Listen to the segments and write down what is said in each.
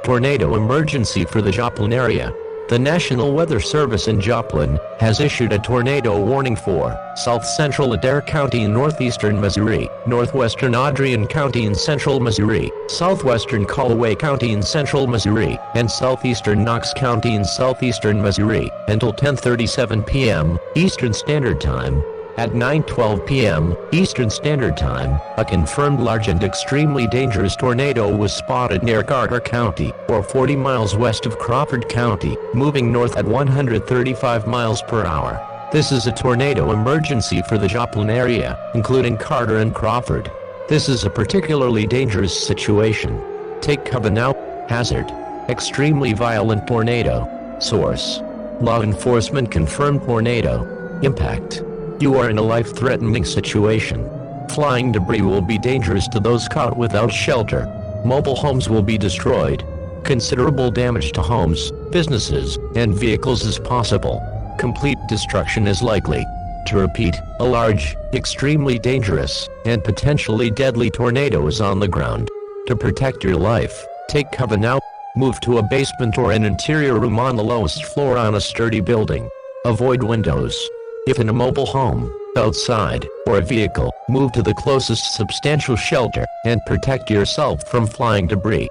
Tornado emergency for the Joplin area. The National Weather Service in Joplin has issued a tornado warning for south central Adair County in northeastern Missouri, northwestern Adrian County in central Missouri, southwestern Callaway County in central Missouri, and southeastern Knox County in southeastern Missouri until 10:37 p.m. Eastern Standard Time. At 9:12 p.m. Eastern Standard Time, a confirmed large and extremely dangerous tornado was spotted near Carter County, or 40 miles west of Crawford County, moving north at 135 miles per hour. This is a tornado emergency for the Joplin area, including Carter and Crawford. This is a particularly dangerous situation. Take cover now. Hazard: extremely violent tornado. Source: law enforcement confirmed tornado. Impact: you are in a life-threatening situation. Flying debris will be dangerous to those caught without shelter. Mobile homes will be destroyed. Considerable damage to homes, businesses, and vehicles is possible. Complete destruction is likely. To repeat, a large, extremely dangerous, and potentially deadly tornado is on the ground. To protect your life, take cover now. Move to a basement or an interior room on the lowest floor on a sturdy building. Avoid windows. If in a mobile home, outside, or a vehicle, move to the closest substantial shelter, and protect yourself from flying debris.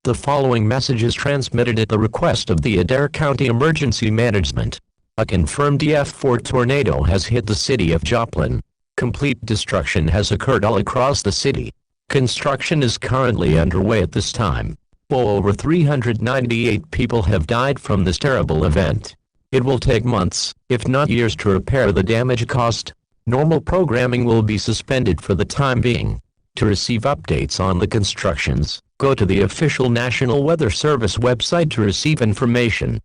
The following message is transmitted at the request of the Adair County Emergency Management. A confirmed EF4 tornado has hit the city of Joplin. Complete destruction has occurred all across the city. Construction is currently underway at this time. Well over 398 people have died from this terrible event. It will take months, if not years, to repair the damage caused. Normal programming will be suspended for the time being. To receive updates on the constructions, go to the official National Weather Service website to receive information.